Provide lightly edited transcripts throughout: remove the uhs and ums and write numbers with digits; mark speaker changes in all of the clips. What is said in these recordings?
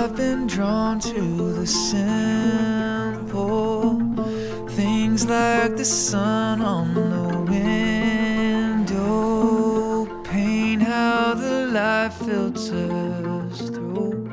Speaker 1: I've been drawn to the simple things like the sun on the window pane how the light filters through.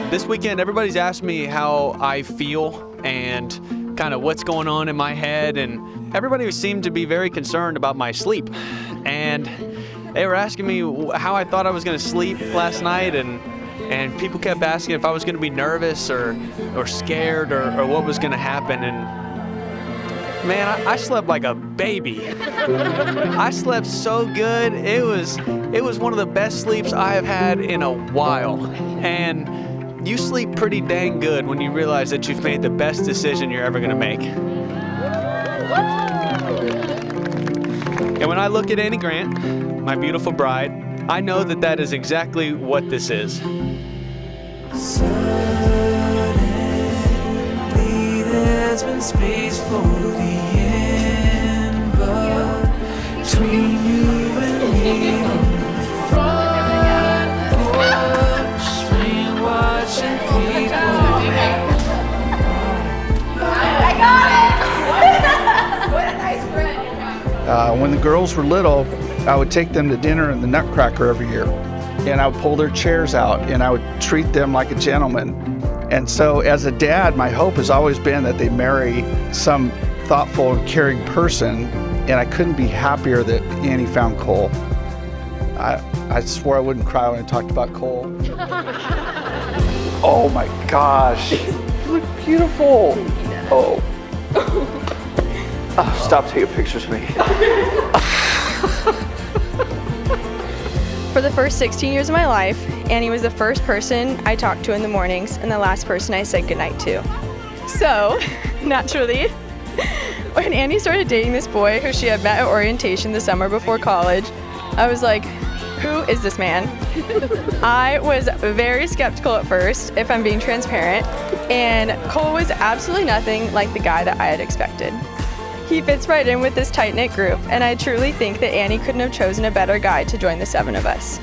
Speaker 2: This weekend, everybody's asked me how I feel and kind of what's going on in my head, and everybody seemed to be very concerned about my sleep. And they were asking me how I thought I was going to sleep last night, and people kept asking if I was going to be nervous or scared or what was going to happen. And man, I slept like a baby. I slept so good. It was one of the best sleeps I have had in a while. And you sleep pretty dang good when you realize that you've made the best decision you're ever going to make. And when I look at Annie Grant, my beautiful bride, I know that that is exactly what this is.
Speaker 1: Suddenly there's been space for the end, but between you and me on the front porch, rain watching people.
Speaker 3: I got it! What a nice friend.
Speaker 4: When the girls were little, I would take them to dinner in the Nutcracker every year, and I would pull their chairs out and I would treat them like a gentleman. And so as a dad, my hope has always been that they marry some thoughtful and caring person, and I couldn't be happier that Annie found Cole. I swore I wouldn't cry when I talked about Cole. Oh my gosh, you look beautiful. Oh. Oh, stop taking pictures of me.
Speaker 5: For the first 16 years of my life, Annie was the first person I talked to in the mornings and the last person I said goodnight to. So, naturally, when Annie started dating this boy who she had met at orientation the summer before college, I was like, who is this man? I was very skeptical at first, if I'm being transparent, and Cole was absolutely nothing like the guy that I had expected. He fits right in with this tight-knit group, and I truly think that Annie couldn't have chosen a better guy to join the 7 of us.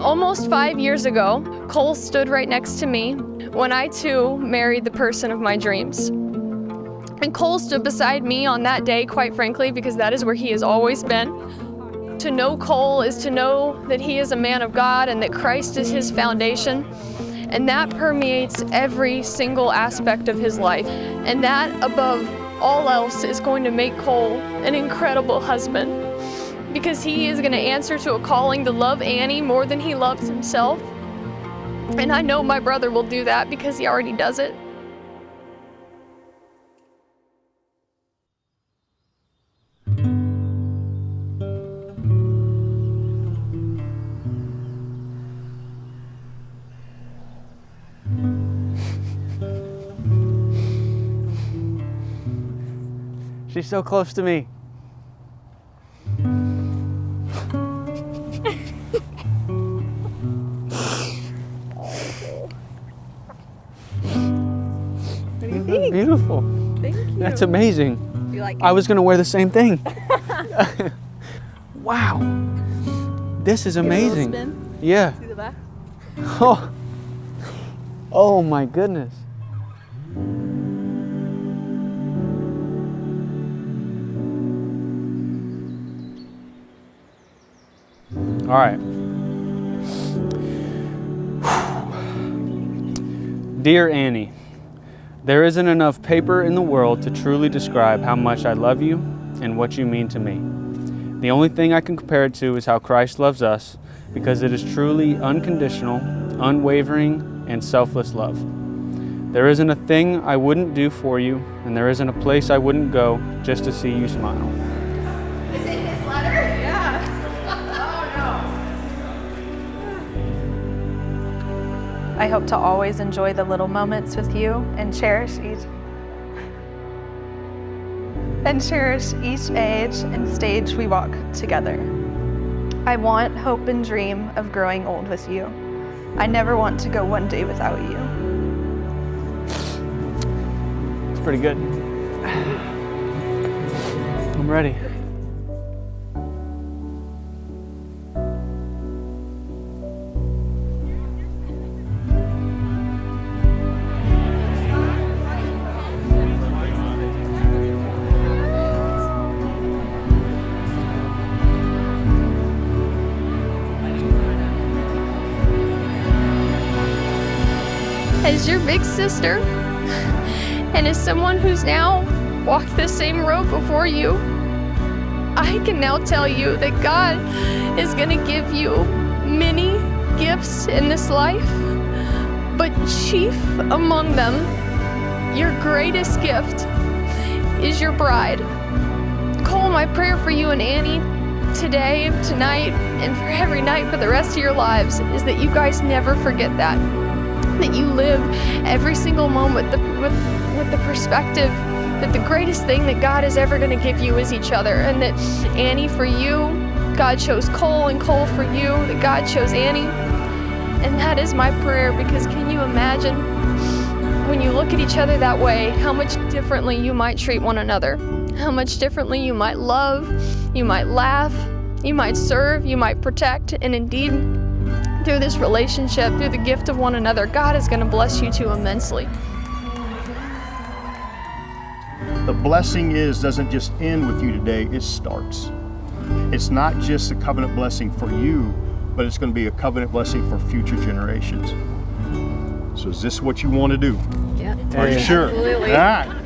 Speaker 5: Almost 5 years ago, Cole stood right next to me when I too married the person of my dreams. And Cole stood beside me on that day, quite frankly, because that is where he has always been. To know Cole is to know that he is a man of God and that Christ is his foundation. And that permeates every single aspect of his life. And that, above all else, is going to make Cole an incredible husband, because he is going to answer to a calling to love Annie more than he loves himself. And I know my brother will do that because he already does it.
Speaker 2: She's so close to me. Beautiful.
Speaker 5: Thank you.
Speaker 2: That's amazing.
Speaker 5: You like it?
Speaker 2: I was going to wear the same thing. Wow. This is amazing.
Speaker 5: Give it a little spin.
Speaker 2: Yeah.
Speaker 5: See the back?
Speaker 2: Oh my goodness. All right. Dear Annie, there isn't enough paper in the world to truly describe how much I love you and what you mean to me. The only thing I can compare it to is how Christ loves us, because it is truly unconditional, unwavering, and selfless love. There isn't a thing I wouldn't do for you, and there isn't a place I wouldn't go just to see you smile.
Speaker 3: Is it his letter? Yeah. Oh
Speaker 6: I hope to always enjoy the little moments with you and cherish each age and stage we walk together. I want, hope, and dream of growing old with you. I never want to go one day without you.
Speaker 2: It's pretty good. I'm ready.
Speaker 5: As your big sister, and as someone who's now walked the same road before you, I can now tell you that God is going to give you many gifts in this life, but chief among them, your greatest gift is your bride. Cole, my prayer for you and Annie today, tonight, and for every night for the rest of your lives is that you guys never forget that you live every single moment with the perspective that the greatest thing that God is ever going to give you is each other, and that Annie, for you, God chose Cole, and Cole, for you, that God chose Annie. And that is my prayer, because can you imagine when you look at each other that way, how much differently you might treat one another, how much differently you might love, you might laugh, you might serve, you might protect, and indeed, through this relationship, through the gift of one another, God is going to bless you two immensely.
Speaker 7: The blessing doesn't just end with you today, it starts. It's not just a covenant blessing for you, but it's going to be a covenant blessing for future generations. So is this what you want to do?
Speaker 5: Yeah.
Speaker 7: Are you sure?
Speaker 5: Absolutely.
Speaker 7: All right.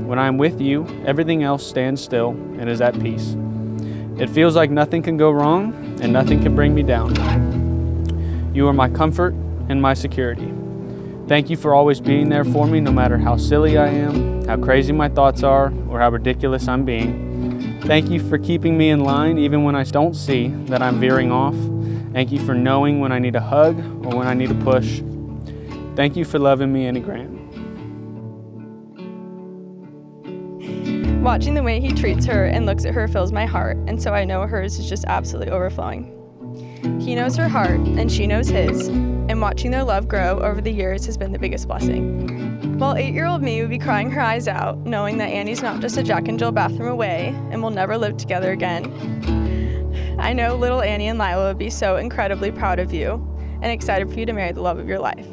Speaker 2: When I am with you, everything else stands still and is at peace. It feels like nothing can go wrong and nothing can bring me down. You are my comfort and my security. Thank you for always being there for me, no matter how silly I am, how crazy my thoughts are, or how ridiculous I'm being. Thank you for keeping me in line even when I don't see that I'm veering off. Thank you for knowing when I need a hug or when I need a push. Thank you for loving me any Grant.
Speaker 5: Watching the way he treats her and looks at her fills my heart, and so I know hers is just absolutely overflowing. He knows her heart, and she knows his, and watching their love grow over the years has been the biggest blessing. While 8-year-old me would be crying her eyes out, knowing that Annie's not just a Jack and Jill bathroom away, and will never live together again, I know little Annie and Lila would be so incredibly proud of you, and excited for you to marry the love of your life.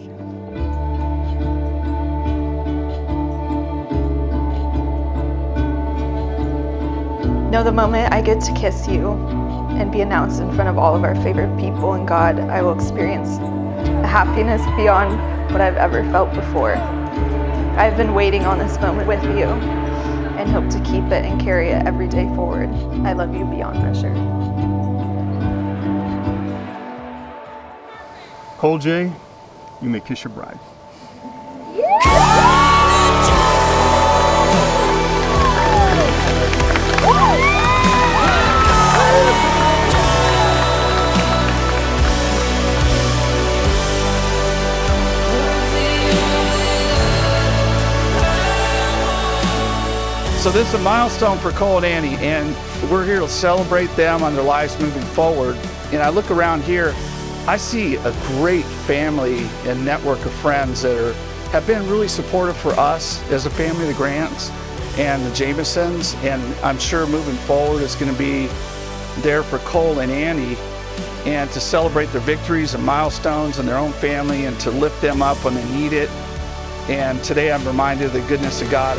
Speaker 6: Know the moment I get to kiss you and be announced in front of all of our favorite people and God, I will experience a happiness beyond what I've ever felt before. I've been waiting on this moment with you and hope to keep it and carry it every day forward. I love you beyond measure.
Speaker 7: Cole J, you may kiss your bride.
Speaker 4: So this is a milestone for Cole and Annie, and we're here to celebrate them on their lives moving forward. And I look around here, I see a great family and network of friends that have been really supportive for us as a family, the Grants and the Jamesons, and I'm sure moving forward is going to be there for Cole and Annie, and to celebrate their victories and milestones in their own family and to lift them up when they need it. And today I'm reminded of the goodness of God.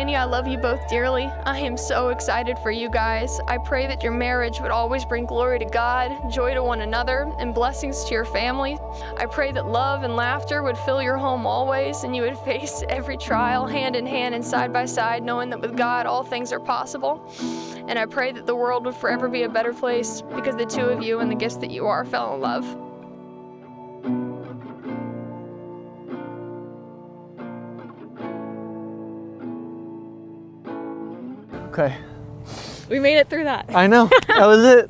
Speaker 5: Annie, I love you both dearly. I am so excited for you guys. I pray that your marriage would always bring glory to God, joy to one another, and blessings to your family. I pray that love and laughter would fill your home always, and you would face every trial hand in hand and side by side, knowing that with God all things are possible. And I pray that the world would forever be a better place because the two of you and the gifts that you are fell in love.
Speaker 8: Okay.
Speaker 9: We made it through that.
Speaker 8: I know. That was it.